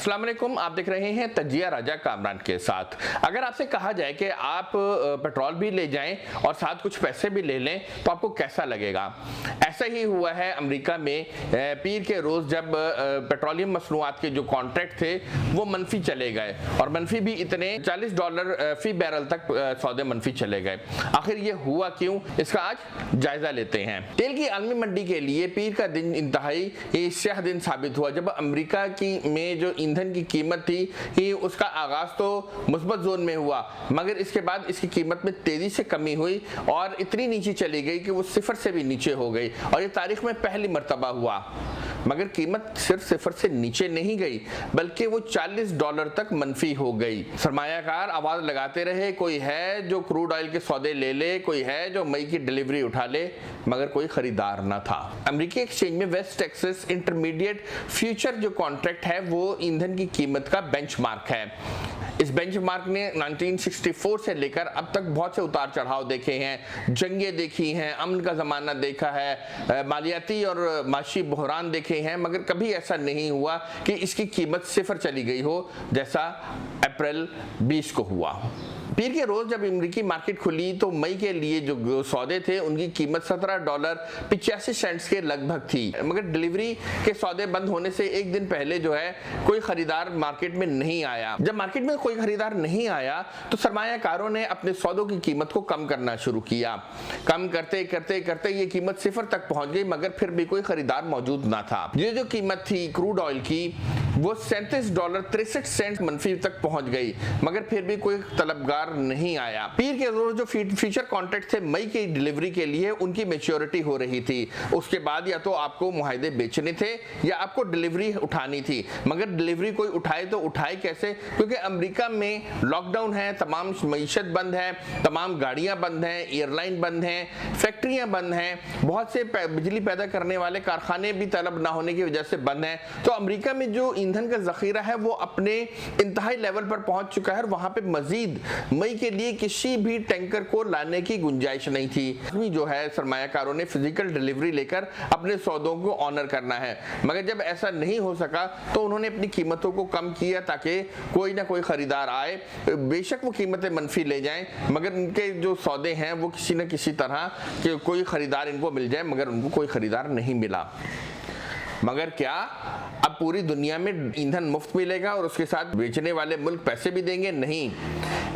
अस्सलाम वालेकुम, आप देख रहे हैं तजिया राजा कामरान के साथ। अगर आपसे कहा जाए कि आप पेट्रोल भी ले जाएं और साथ कुछ पैसे भी ले लें तो आपको कैसा लगेगा? ऐसा ही हुआ है अमेरिका में। पीर के रोज़ जब पेट्रोलियम मसनूआत के जो कॉन्ट्रैक्ट थे वो मनफी चले गए और मनफी भी इतने $40 फी बैरल तक सौदे मनफी चले गए। आखिर ये हुआ क्यों, इसका आज जायजा लेते हैं। तेल की आलमी मंडी के लिए पीर का दिन इंतहाई स्याह दिन साबित हुआ जब अमेरिका की में जो ईंधन की कीमत थी उसका आगाज तो मुस्बत जोन में हुआ, मगर इसके बाद इसकी कीमत में तेजी से कमी हुई और इतनी नीचे चली गई कि वो सिफर से भी नीचे हो गई और ये तारीख में पहली मर्तबा हुआ। मगर कीमत सिर्फ सिफर से नीचे नहीं गई बल्कि वो $40 तक मनफी हो गई। सरमायाकार आवाज लगाते रहे, कोई है जो क्रूड ऑयल के सौदे ले ले, कोई है जो मई की डिलीवरी उठा ले, मगर कोई खरीदार न था। अमेरिकी एक्सचेंज में वेस्ट टेक्सास इंटरमीडिएट फ्यूचर जो कॉन्ट्रैक्ट है वो ईंधन की कीमत का बेंचमार्क है। इस बेंचमार्क ने 1964 से लेकर अब तक बहुत से उतार चढ़ाव देखे हैं, जंगें देखी हैं, अमन का ज़माना देखा है, मालियाती और माशी बहरान देखे हैं, मगर कभी ऐसा नहीं हुआ कि इसकी कीमत सिफर चली गई हो जैसा अप्रैल 20 को हुआ। पीर के रोज जब अमेरिकी मार्केट खुली तो मई के लिए जो सौदे थे उनकी कीमत $17.85 के लगभग थी, मगर डिलीवरी के सौदे बंद होने से एक दिन पहले जो है कोई खरीदार मार्केट में नहीं आया। जब मार्केट में कोई खरीदार नहीं आया तो सरमायाकारों ने अपने सौदों की कीमत को कम करना शुरू किया। कम करते करते करते ये कीमत सिफर तक पहुंच गई, मगर फिर भी कोई खरीदार मौजूद ना था। ये जो कीमत थी क्रूड ऑयल की वो $37.63 मनफी तक पहुंच गई, मगर फिर भी कोई तलबगार नहीं आया। पीर के रोज जो फ्यूचर कॉन्ट्रैक्ट थे मई की डिलीवरी के लिए उनकी मैच्योरिटी हो रही थी। उसके बाद या तो आपको मुआहदे बेचने थे या आपको डिलीवरी उठानी थी, मगर डिलीवरी कोई उठाए तो उठाए कैसे? क्योंकि अमेरिका में लॉकडाउन है, तमाम मईशत बंद है, तमाम गाड़ियां बंद हैं, एयरलाइन बंद हैं, फैक्ट्रियां बंद हैं, बहुत से बिजली पैदा करने वाले कारखाने भी तलब ना होने की वजह से बंद हैं। तो अमेरिका में जो ईंधन का जखीरा है वो अपने इंतहाई लेवल पर पहुंच चुका है और वहां पे मजीद मई के लिए किसी भी टैंकर को लाने की गुंजाइश नहीं थी। जो है सरमायाकारों ने फिजिकल डिलीवरी लेकर अपने सौदों को ऑनर करना है, मगर जब ऐसा नहीं हो सका तो उन्होंने अपनी कीमतों को कम किया ताकि कोई ना कोई खरीदार आए। बेशक वो कीमतें मनफी ले जाएं, मगर उनके जो सौदे हैं वो किसी न किसी तरह के कोई खरीदार इनको मिल जाए, मगर उनको कोई खरीदार नहीं मिला। मगर क्या अब पूरी दुनिया में ईंधन मुफ्त मिलेगा और उसके साथ बेचने वाले मुल्क पैसे भी देंगे? नहीं,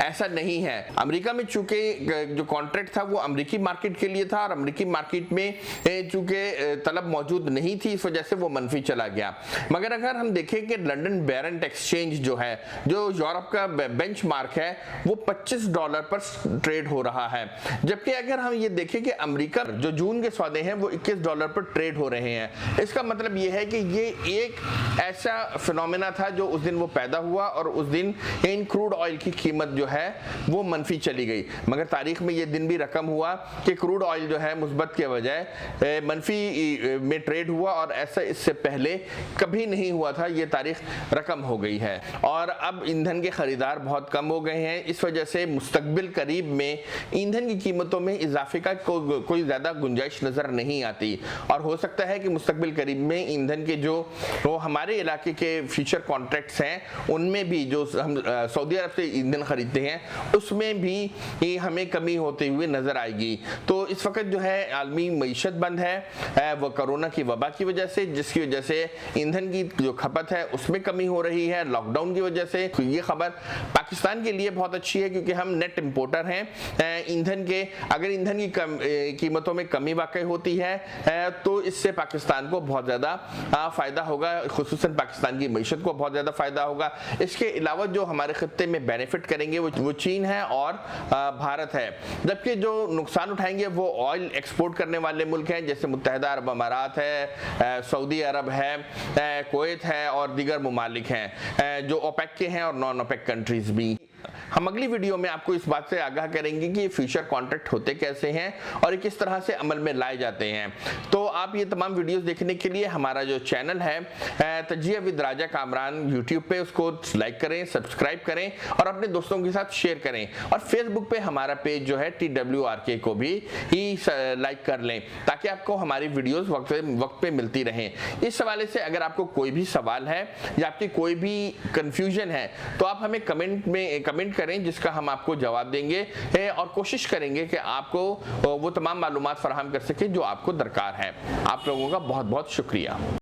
ऐसा नहीं है। अमेरिका में चूंकि जो कॉन्ट्रैक्ट था वो अमेरिकी मार्केट के लिए था और अमेरिकी मार्केट में चूंकि तलब मौजूद नहीं थी, इस वजह से वो मनफी चला गया। मगर अगर हम देखें कि लंदन बैरेंट एक्सचेंज जो है, जो यूरोप का बेंचमार्क है, वो $25 पर ट्रेड हो रहा है, जबकि अगर हम ये देखें कि अमेरिका जो जून के सौदे हैं वो $21 पर ट्रेड हो रहे हैं। इसका मतलब ये है कि ये एक ऐसा फिनोमेना था जो उस दिन वो पैदा हुआ और उस दिन इन क्रूड ऑयल की कीमत जो है वो मनफी चली गई। मगर तारीख में ये दिन भी रकम हुआ कि क्रूड ऑयल जो है मुस्बत के बजाय मनफी में ट्रेड हुआ और ऐसा इससे पहले कभी नहीं हुआ था। ये तारीख रकम हो गई है और अब ईंधन के खरीदार बहुत कम हो गए हैं। इस वजह से मुस्तकबिल करीब में ईंधन की कीमतों में इजाफे का कोई ज़्यादा गुंजाइश नज़र नहीं आती और हो सकता है कि मुस्तकबिल करीब में ईंधन के जो हमारे इलाके के फ्यूचर कॉन्ट्रैक्ट्स हैं उनमें भी जो हम सऊदी अरब से ईंधन खरीदते हैं उसमें भी हमें कमी होते हुए नजर आएगी। तो इस वक्त जो है आलमी मईशत बंद है वो कोरोना की वबा की वजह से, जिसकी वजह से ईंधन की जो खपत है उसमें कमी हो रही है लॉकडाउन की वजह से। तो ये खबर पाकिस्तान के लिए बहुत अच्छी है क्योंकि हम नेट इम्पोर्टर हैं ईंधन के। अगर ईंधन की कीमतों में कमी वाकई होती है तो इससे पाकिस्तान को बहुत ज़्यादा फ़ायदा होगा, खुसूसन पाकिस्तान की मईशत को बहुत ज़्यादा फ़ायदा होगा। इसके अलावा जो हमारे खत्ते में बेनिफिट करेंगे वो चीन है और भारत है, जबकि जो नुकसान उठाएंगे वो ऑयल एक्सपोर्ट करने वाले मुल्क हैं जैसे मुत्तहिदा अरब अमारात है, सऊदी अरब है, कुवैत है और दीगर ममालिक हैं जो ओपेक के हैं और नॉन ओपेक कंट्रीज़ भी। हम अगली वीडियो में आपको इस बात से आगाह करेंगे कि फ्यूचर कॉन्ट्रैक्ट होते कैसे हैं और किस तरह से अमल में लाए जाते हैं। तो आप ये तमाम वीडियोस देखने के लिए हमारा जो चैनल है तजिया विद राजा कामरान यूट्यूब पे, उसको लाइक करें, सब्सक्राइब करें और अपने दोस्तों के साथ शेयर करें। और फेसबुक पे हमारा पेज जो है TWRK को भी लाइक कर लें ताकि आपको हमारी वीडियोस वक्त पे मिलती रहें। इस हवाले से अगर आपको कोई भी सवाल है या आपकी कोई भी कंफ्यूजन है तो आप हमें कमेंट करें, जिसका हम आपको जवाब देंगे और कोशिश करेंगे कि आपको वो तमाम मालूमात फराहम कर सके जो आपको दरकार है। आप लोगों का बहुत बहुत शुक्रिया।